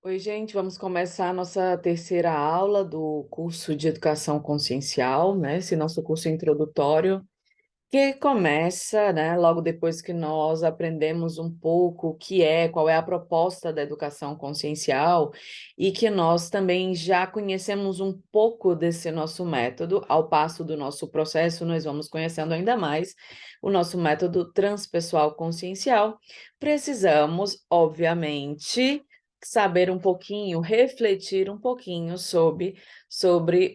Oi, gente, vamos começar a nossa terceira aula do curso de Educação Consciencial, né? Esse nosso curso introdutório, que começa, né, logo depois que nós aprendemos um pouco o que é, qual é a proposta da educação consciencial e que nós também já conhecemos um pouco desse nosso método. Ao passo do nosso processo, nós vamos conhecendo ainda mais o nosso método transpessoal consciencial. Precisamos, obviamente, saber um pouquinho, refletir um pouquinho sobre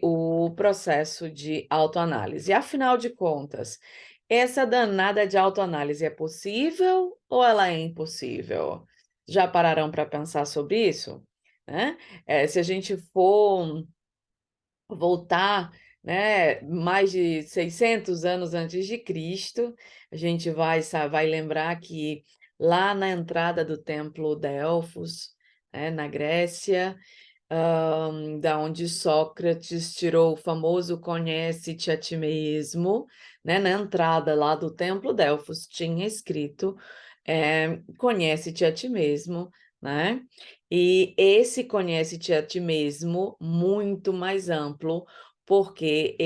o processo de autoanálise. Afinal de contas, essa danada de autoanálise é possível ou ela é impossível? Já pararam para pensar sobre isso? Né? Se a gente for voltar, né, mais de 600 anos antes de Cristo, a gente vai lembrar que lá na entrada do Templo Delfos, né, na Grécia, da onde Sócrates tirou o famoso conhece-te a ti mesmo, né? Na entrada lá do Templo Delfos tinha escrito conhece-te a ti mesmo, né? E esse conhece-te a ti mesmo muito mais amplo, porque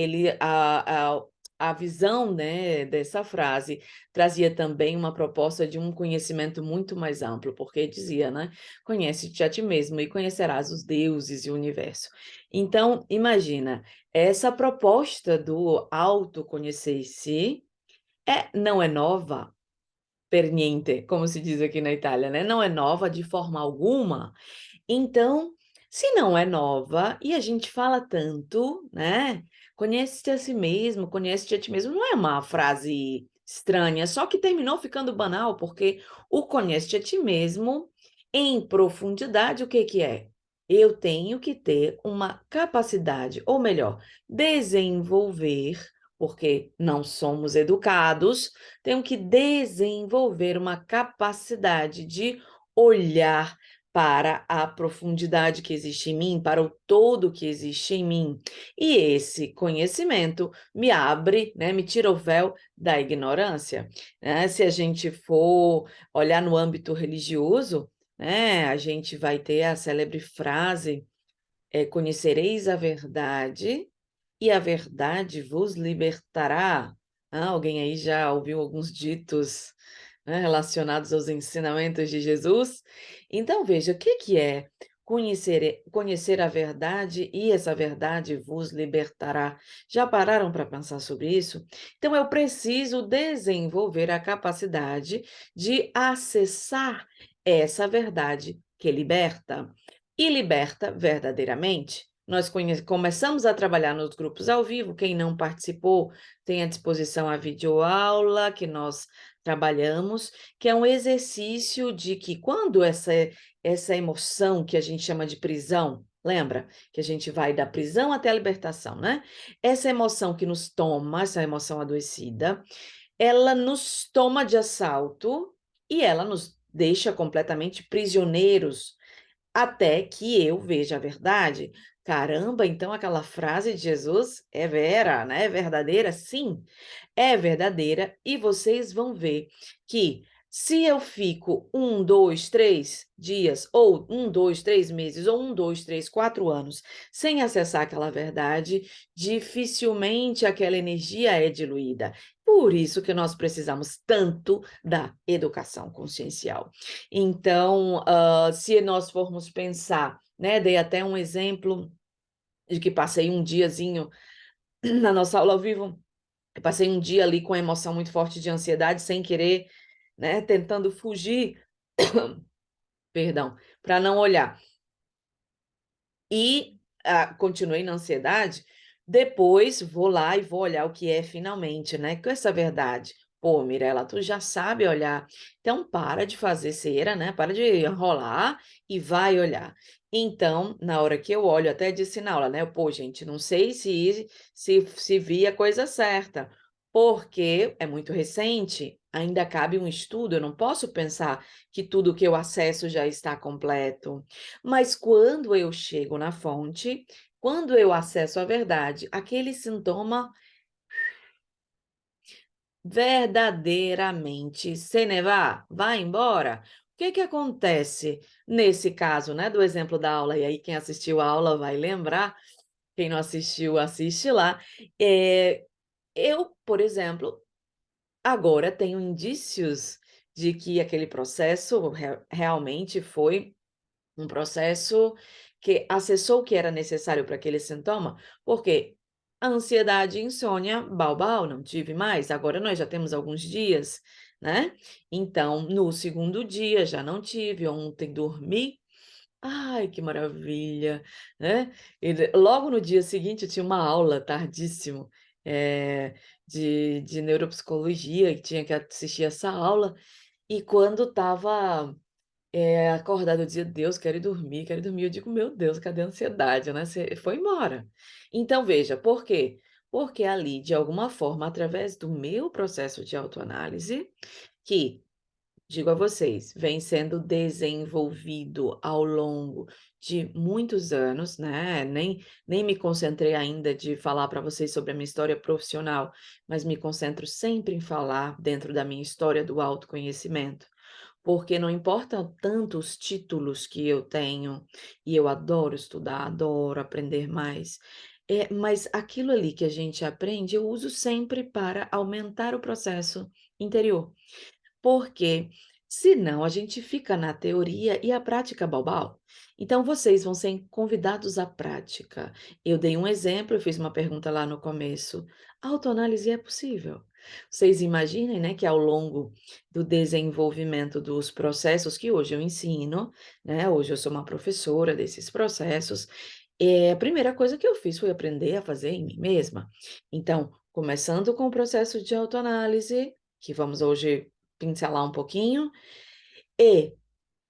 a visão, né, dessa frase trazia também uma proposta de um conhecimento muito mais amplo, porque dizia, né? Conhece-te a ti mesmo e conhecerás os deuses e o universo. Então, imagina, essa proposta do autoconhecer-se não é nova, per niente, como se diz aqui na Itália, né? Não é nova de forma alguma. Então, se não é nova e a gente fala tanto, né? Conhece-te a si mesmo, conhece-te a ti mesmo, não é uma frase estranha, só que terminou ficando banal, porque o conhece-te a ti mesmo, em profundidade, o que que é? Eu tenho que ter uma capacidade, ou melhor, desenvolver, porque não somos educados, tenho que desenvolver uma capacidade de olhar para a profundidade que existe em mim, para o todo que existe em mim. E esse conhecimento me abre, né, me tira o véu da ignorância. Né? Se a gente for olhar no âmbito religioso, né, a gente vai ter a célebre frase: conhecereis a verdade e a verdade vos libertará. Alguém aí já ouviu alguns ditos, né, relacionados aos ensinamentos de Jesus? Então, veja, o que que é conhecer a verdade e essa verdade vos libertará? Já pararam para pensar sobre isso? Então, eu preciso desenvolver a capacidade de acessar essa verdade que liberta e liberta verdadeiramente. Nós começamos a trabalhar nos grupos ao vivo. Quem não participou tem à disposição a videoaula que nós trabalhamos, que é um exercício de que quando essa emoção que a gente chama de prisão, lembra que a gente vai da prisão até a libertação, né? Essa emoção que nos toma, essa emoção adoecida, ela nos toma de assalto e ela nos deixa completamente prisioneiros até que eu veja a verdade. Caramba, então aquela frase de Jesus é vera, né? É verdadeira? Sim, é verdadeira. E vocês vão ver que se eu fico 1, 2, 3 dias, ou 1, 2, 3 meses, ou 1, 2, 3, 4 anos sem acessar aquela verdade, dificilmente aquela energia é diluída. Por isso que nós precisamos tanto da educação consciencial. Então, se nós formos pensar, né, dei até um exemplo de que passei um diazinho na nossa aula ao vivo, eu passei um dia ali com emoção muito forte de ansiedade, sem querer, né, tentando fugir, perdão, para não olhar. E continuei na ansiedade, depois vou lá e vou olhar o que é finalmente, né? Com essa verdade. Pô, Mirela, tu já sabe olhar. Então, para de fazer cera, né? Para de enrolar e vai olhar. Então, na hora que eu olho, até disse na aula, né? Pô, gente, não sei se vi a coisa certa, porque é muito recente, ainda cabe um estudo, eu não posso pensar que tudo que eu acesso já está completo. Mas quando eu chego na fonte, quando eu acesso a verdade, aquele sintoma verdadeiramente se ne va, vai embora. que acontece nesse caso, né, do exemplo da aula? E aí quem assistiu a aula vai lembrar, quem não assistiu, assiste lá. Eu, por exemplo, agora tenho indícios de que aquele processo realmente foi um processo que acessou o que era necessário para aquele sintoma, porque a ansiedade e insônia, bau, não tive mais, agora nós já temos alguns dias, né? Então, no segundo dia já não tive, ontem dormi, ai, que maravilha, né? E logo no dia seguinte eu tinha uma aula tardíssimo, de neuropsicologia, e tinha que assistir essa aula, e quando estava acordada, eu dizia: "Deus, quero ir dormir". Eu digo: "Meu Deus, cadê a ansiedade, né, você foi embora". Então veja, por quê? Porque ali, de alguma forma, através do meu processo de autoanálise, que, digo a vocês, vem sendo desenvolvido ao longo de muitos anos, né, nem me concentrei ainda de falar para vocês sobre a minha história profissional, mas me concentro sempre em falar dentro da minha história do autoconhecimento. Porque não importa tanto os títulos que eu tenho, e eu adoro estudar, adoro aprender mais, mas aquilo ali que a gente aprende, eu uso sempre para aumentar o processo interior. Porque senão a gente fica na teoria e a prática balbal. Então vocês vão ser convidados à prática. Eu dei um exemplo, eu fiz uma pergunta lá no começo. Autoanálise é possível. Vocês imaginem, né, que ao longo do desenvolvimento dos processos que hoje eu ensino, né, hoje eu sou uma professora desses processos, a primeira coisa que eu fiz foi aprender a fazer em mim mesma. Então, começando com o processo de autoanálise, que vamos hoje pincelar um pouquinho, e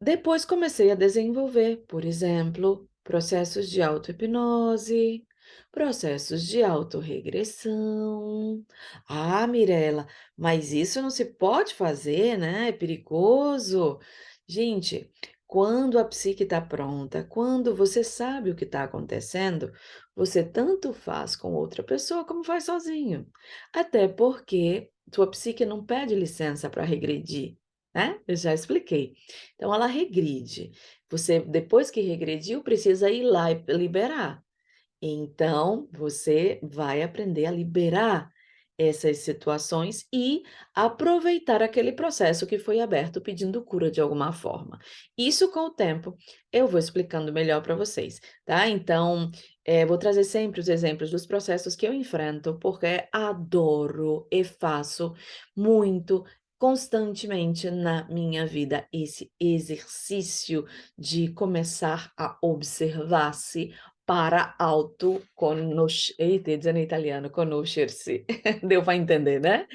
depois comecei a desenvolver, por exemplo, processos de auto-hipnose, processos de autorregressão. Ah, Mirela, mas isso não se pode fazer, né? É perigoso. Gente, quando a psique está pronta, quando você sabe o que está acontecendo, você tanto faz com outra pessoa como faz sozinho. Até porque sua psique não pede licença para regredir, né? Eu já expliquei. Então ela regride. Você, depois que regrediu, precisa ir lá e liberar. Então, você vai aprender a liberar essas situações e aproveitar aquele processo que foi aberto pedindo cura de alguma forma. Isso com o tempo eu vou explicando melhor para vocês, tá? Então, vou trazer sempre os exemplos dos processos que eu enfrento, porque adoro e faço muito constantemente na minha vida esse exercício de começar a observar-se para eita, ia dizer em italiano, conoscersi. Deu para entender, né?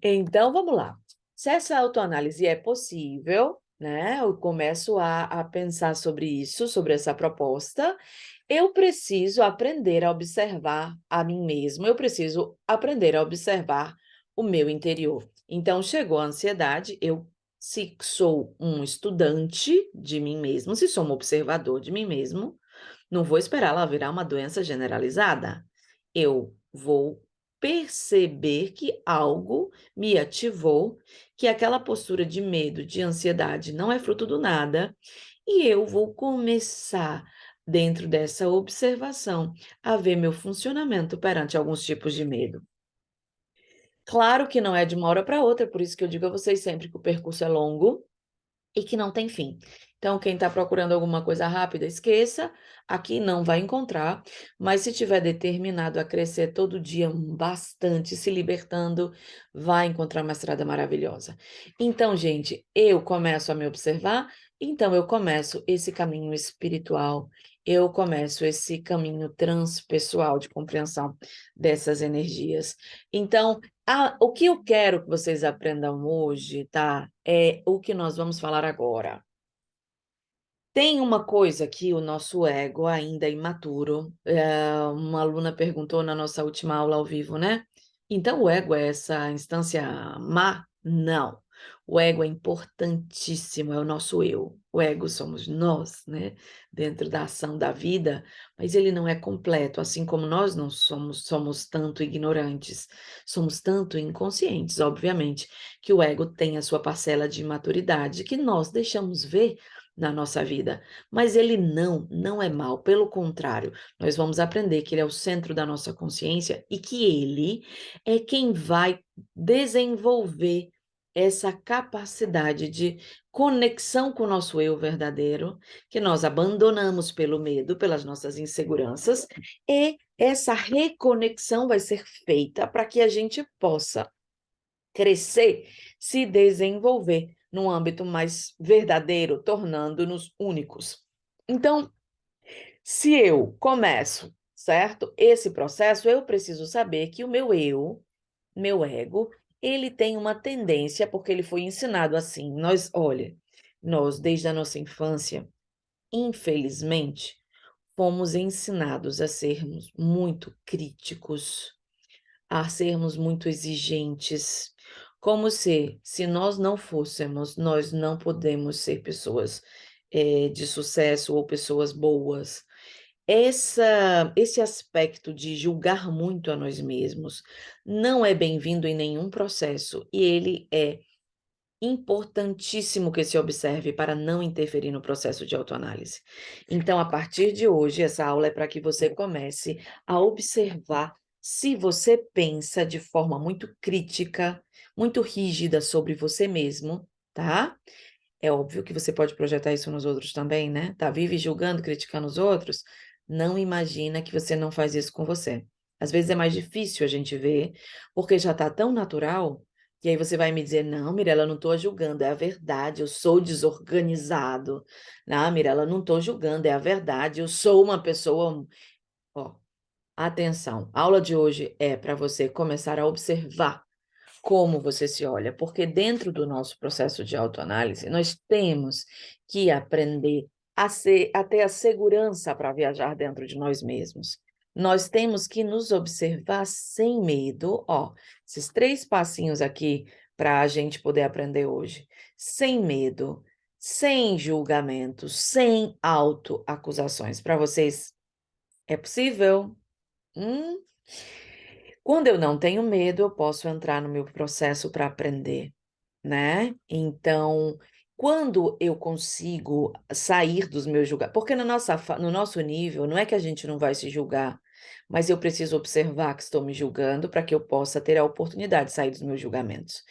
Então, vamos lá. Se essa autoanálise é possível, né? Eu começo a pensar sobre isso, sobre essa proposta. Eu preciso aprender a observar a mim mesmo, eu preciso aprender a observar o meu interior. Então, chegou a ansiedade, se sou um estudante de mim mesmo, se sou um observador de mim mesmo, não vou esperar ela virar uma doença generalizada. Eu vou perceber que algo me ativou, que aquela postura de medo, de ansiedade não é fruto do nada, e eu vou começar, dentro dessa observação, a ver meu funcionamento perante alguns tipos de medo. Claro que não é de uma hora para outra, por isso que eu digo a vocês sempre que o percurso é longo, e que não tem fim. Então, quem está procurando alguma coisa rápida, esqueça, aqui não vai encontrar, mas se tiver determinado a crescer todo dia bastante, se libertando, vai encontrar uma estrada maravilhosa. Então, gente, eu começo a me observar, então eu começo esse caminho espiritual, eu começo esse caminho transpessoal de compreensão dessas energias. Então, o que eu quero que vocês aprendam hoje, tá? É o que nós vamos falar agora. Tem uma coisa que o nosso ego ainda é imaturo. Uma aluna perguntou na nossa última aula ao vivo, né? Então, o ego é essa instância má? Não. O ego é importantíssimo, é o nosso eu. O ego somos nós, né? Dentro da ação da vida, mas ele não é completo, assim como nós não somos tanto ignorantes, somos tanto inconscientes, obviamente, que o ego tem a sua parcela de maturidade que nós deixamos ver na nossa vida, mas ele não é mal, pelo contrário, nós vamos aprender que ele é o centro da nossa consciência e que ele é quem vai desenvolver essa capacidade de conexão com o nosso eu verdadeiro, que nós abandonamos pelo medo, pelas nossas inseguranças, e essa reconexão vai ser feita para que a gente possa crescer, se desenvolver num âmbito mais verdadeiro, tornando-nos únicos. Então, se eu começo, certo? Esse processo, eu preciso saber que o meu eu, meu ego, ele tem uma tendência, porque ele foi ensinado assim. Olha, nós, desde a nossa infância, infelizmente, fomos ensinados a sermos muito críticos, a sermos muito exigentes, como se nós não fôssemos, nós não podemos ser pessoas de sucesso ou pessoas boas. Esse aspecto de julgar muito a nós mesmos não é bem-vindo em nenhum processo e ele é importantíssimo que se observe para não interferir no processo de autoanálise. Então, a partir de hoje, essa aula é para que você comece a observar se você pensa de forma muito crítica, muito rígida sobre você mesmo, tá? É óbvio que você pode projetar isso nos outros também, né? Tá vive julgando, criticando os outros? Não imagina que você não faz isso com você. Às vezes é mais difícil a gente ver, porque já tá tão natural, que aí você vai me dizer, não, Mirela, eu não tô julgando, é a verdade, eu sou desorganizado. Não, Mirela, não tô julgando, é a verdade, eu sou uma pessoa... Ó, atenção, a aula de hoje é para você começar a observar como você se olha, porque dentro do nosso processo de autoanálise, nós temos que aprender a ter a segurança para viajar dentro de nós mesmos. Nós temos que nos observar sem medo, ó, esses 3 passinhos aqui para a gente poder aprender hoje. Sem medo, sem julgamento, sem autoacusações. Para vocês, é possível? Hum? Quando eu não tenho medo, eu posso entrar no meu processo para aprender, né? Então, quando eu consigo sair dos meus julgamentos, porque no nosso nível, não é que a gente não vai se julgar, mas eu preciso observar que estou me julgando para que eu possa ter a oportunidade de sair dos meus julgamentos.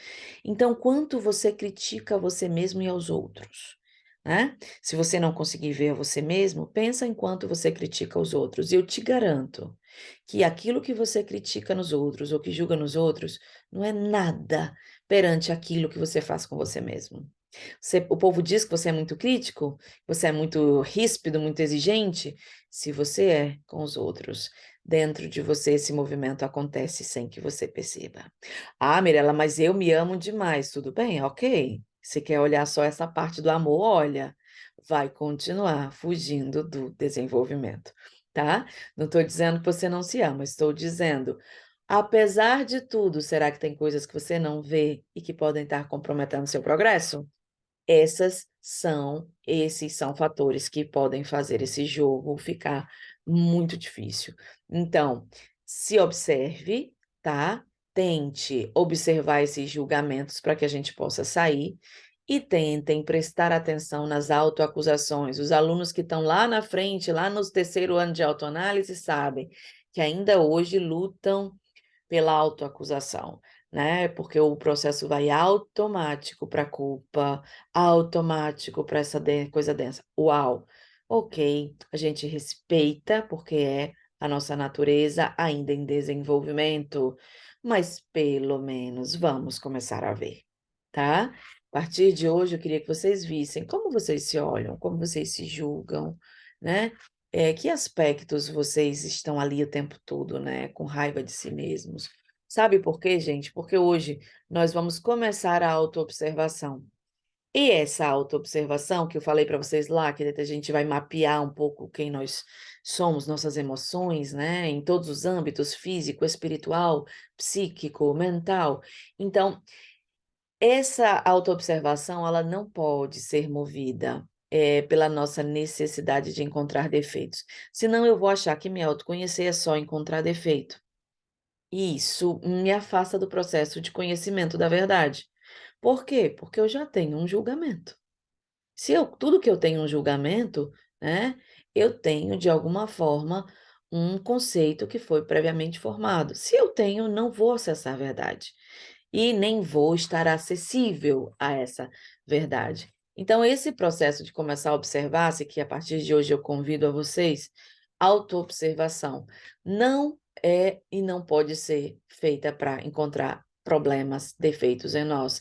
Então, quanto você critica você mesmo e aos outros, né? Se você não conseguir ver a você mesmo, pensa em quanto você critica os outros. E eu te garanto que aquilo que você critica nos outros ou que julga nos outros não é nada perante aquilo que você faz com você mesmo. O povo diz que você é muito crítico, você é muito ríspido, muito exigente. Se você é com os outros, dentro de você esse movimento acontece sem que você perceba. Ah, Mirela, mas eu me amo demais. Tudo bem? Ok. Se quer olhar só essa parte do amor, olha, vai continuar fugindo do desenvolvimento, tá? Não estou dizendo que você não se ama, estou dizendo, apesar de tudo, será que tem coisas que você não vê e que podem estar comprometendo seu progresso? Esses são fatores que podem fazer esse jogo ficar muito difícil. Então, se observe, tá? Tente observar esses julgamentos para que a gente possa sair e tentem prestar atenção nas autoacusações. Os alunos que estão lá na frente, lá no 3º ano de autoanálise, sabem que ainda hoje lutam pela autoacusação, né? Porque o processo vai automático para a culpa, automático para essa coisa densa. Uau! Ok, a gente respeita, porque é a nossa natureza ainda em desenvolvimento, mas pelo menos vamos começar a ver, tá? A partir de hoje, eu queria que vocês vissem como vocês se olham, como vocês se julgam, né? Que aspectos vocês estão ali o tempo todo, né? Com raiva de si mesmos. Sabe por quê, gente? Porque hoje nós vamos começar a autoobservação. E essa autoobservação que eu falei para vocês lá, que a gente vai mapear um pouco quem nós somos, nossas emoções, né? Em todos os âmbitos, físico, espiritual, psíquico, mental. Então, Essa autoobservação, ela não pode ser movida pela nossa necessidade de encontrar defeitos. Senão eu vou achar que me autoconhecer é só encontrar defeito. E isso me afasta do processo de conhecimento da verdade. Por quê? Porque eu já tenho um julgamento. Se eu tudo que eu tenho um julgamento, né, eu tenho de alguma forma um conceito que foi previamente formado. Se eu tenho, não vou acessar a verdade e nem vou estar acessível a essa verdade. Então, esse processo de começar a observar-se, que a partir de hoje eu convido a vocês, autoobservação, não é e não pode ser feita para encontrar problemas, defeitos em nós.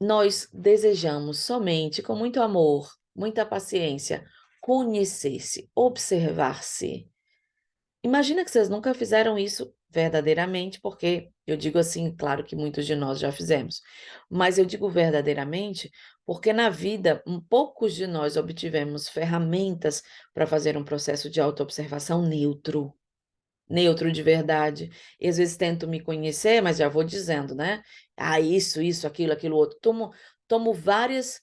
Nós desejamos somente, com muito amor, muita paciência, conhecer-se, observar-se. Imagina que vocês nunca fizeram isso verdadeiramente, porque eu digo assim, claro que muitos de nós já fizemos, mas eu digo verdadeiramente porque na vida, poucos de nós obtivemos ferramentas para fazer um processo de autoobservação neutro de verdade. E às vezes tento me conhecer, mas já vou dizendo, né? Ah, isso, aquilo outro. Tomo várias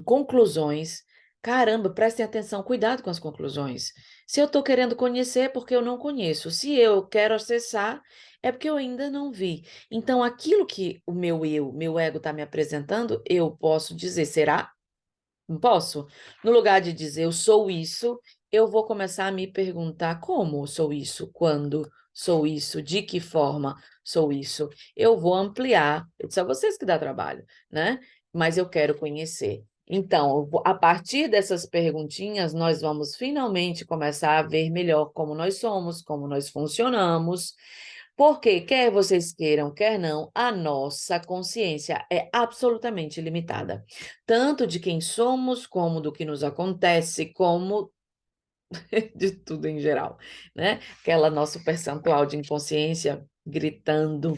conclusões. Caramba, prestem atenção, cuidado com as conclusões. Se eu estou querendo conhecer, é porque eu não conheço. Se eu quero acessar, é porque eu ainda não vi. Então, aquilo que o meu ego está me apresentando, eu posso dizer, será? Não posso? No lugar de dizer eu sou isso, eu vou começar a me perguntar como sou isso, quando sou isso, de que forma sou isso. Eu vou ampliar, eu disse a vocês que dá trabalho, né? Mas eu quero conhecer. Então, a partir dessas perguntinhas, nós vamos finalmente começar a ver melhor como nós somos, como nós funcionamos, porque, quer vocês queiram, quer não, a nossa consciência é absolutamente limitada tanto de quem somos, como do que nos acontece, como de tudo em geral, né? Aquela nosso percentual de inconsciência gritando.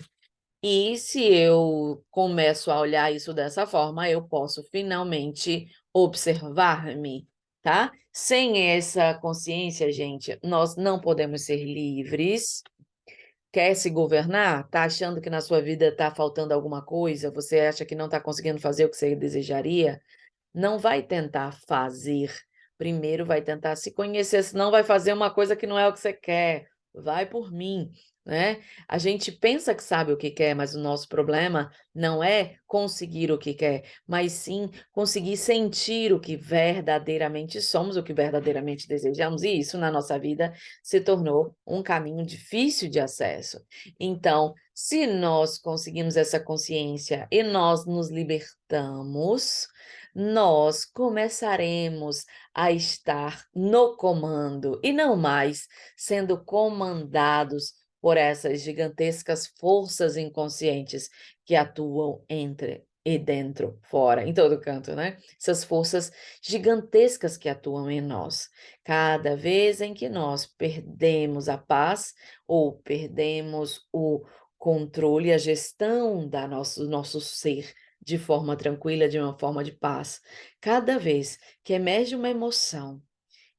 E se eu começo a olhar isso dessa forma, eu posso finalmente observar-me, tá? Sem essa consciência, gente, nós não podemos ser livres. Quer se governar? Tá achando que na sua vida está faltando alguma coisa? Você acha que não está conseguindo fazer o que você desejaria? Não vai tentar fazer. Primeiro vai tentar se conhecer, senão vai fazer uma coisa que não é o que você quer. Vai por mim, né? A gente pensa que sabe o que quer, mas o nosso problema não é conseguir o que quer, mas sim conseguir sentir o que verdadeiramente somos, o que verdadeiramente desejamos, e isso na nossa vida se tornou um caminho difícil de acesso. Então, se nós conseguimos essa consciência e nós nos libertamos, nós começaremos a estar no comando e não mais sendo comandados por essas gigantescas forças inconscientes que atuam entre e dentro, fora, em todo canto, né? Essas forças gigantescas que atuam em nós. Cada vez em que nós perdemos a paz ou perdemos o controle, a gestão do nosso ser, de forma tranquila, de uma forma de paz. Cada vez que emerge uma emoção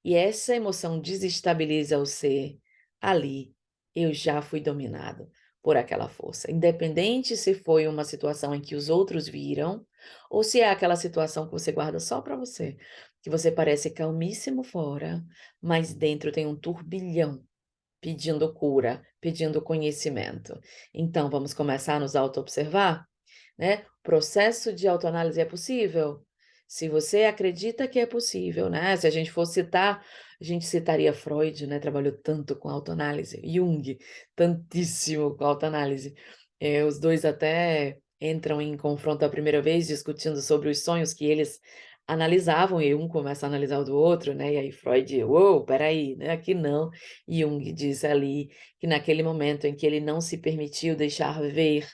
e essa emoção desestabiliza o ser, ali eu já fui dominado por aquela força. Independente se foi uma situação em que os outros viram ou se é aquela situação que você guarda só para você, que você parece calmíssimo fora, mas dentro tem um turbilhão pedindo cura, pedindo conhecimento. Então, vamos começar a nos auto-observar? Né? Processo de autoanálise é possível? Se você acredita que é possível, né? Se a gente for citar, a gente citaria Freud, né? Trabalhou tanto com autoanálise, Jung, tantíssimo com autoanálise. Os dois até entram em confronto a primeira vez, discutindo sobre os sonhos que eles analisavam, e um começa a analisar o do outro, né? E aí Freud, uou, peraí, né? Aqui não. Jung diz ali que naquele momento em que ele não se permitiu deixar ver,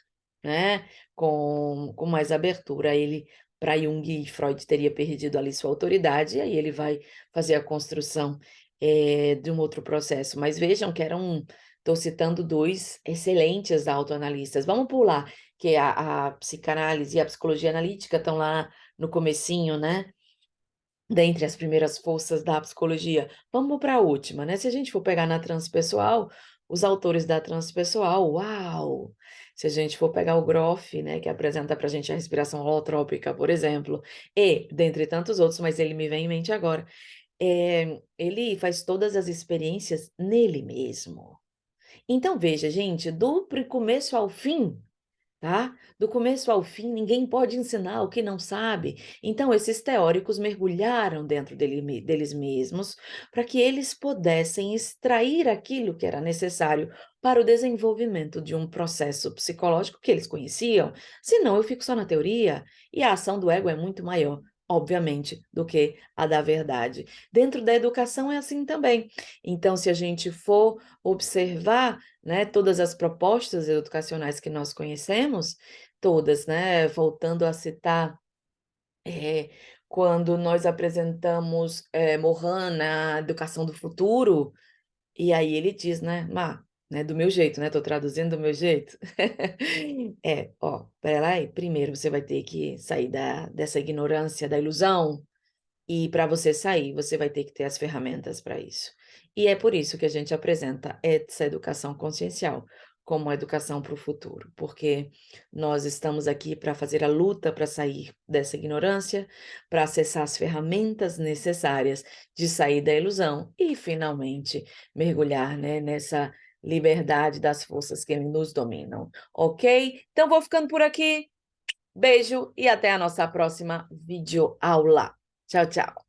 né? Com mais abertura. Ele, para Jung e Freud, teria perdido ali sua autoridade, e aí ele vai fazer a construção de um outro processo. Mas vejam que estou citando dois excelentes autoanalistas. Vamos pular, que a psicanálise e a psicologia analítica estão lá no comecinho, né? Dentre as primeiras forças da psicologia. Vamos para a última, né? Se a gente for pegar na transpessoal, os autores da transpessoal, uau! Se a gente for pegar o Groff, né, que apresenta para a gente a respiração holotrópica, por exemplo, e dentre tantos outros, mas ele me vem em mente agora, ele faz todas as experiências nele mesmo. Então, veja, gente, do começo ao fim, tá? Do começo ao fim, ninguém pode ensinar o que não sabe. Então, esses teóricos mergulharam dentro deles mesmos para que eles pudessem extrair aquilo que era necessário para o desenvolvimento de um processo psicológico que eles conheciam. Senão, eu fico só na teoria e a ação do ego é muito maior, obviamente, do que a da verdade. Dentro da educação é assim também. Então, se a gente for observar, né, todas as propostas educacionais que nós conhecemos, todas, né, voltando a citar, eh, quando nós apresentamos, Mohan na Educação do Futuro, e aí ele diz, né, do meu jeito, né, tô traduzindo do meu jeito. Ó, espera aí, primeiro você vai ter que sair dessa ignorância, da ilusão, e para você sair, você vai ter que ter as ferramentas para isso. E é por isso que a gente apresenta essa educação consciencial como uma educação para o futuro, porque nós estamos aqui para fazer a luta para sair dessa ignorância, para acessar as ferramentas necessárias de sair da ilusão e finalmente mergulhar, né, nessa liberdade das forças que nos dominam, ok? Então vou ficando por aqui. Beijo e até a nossa próxima videoaula. Tchau, tchau.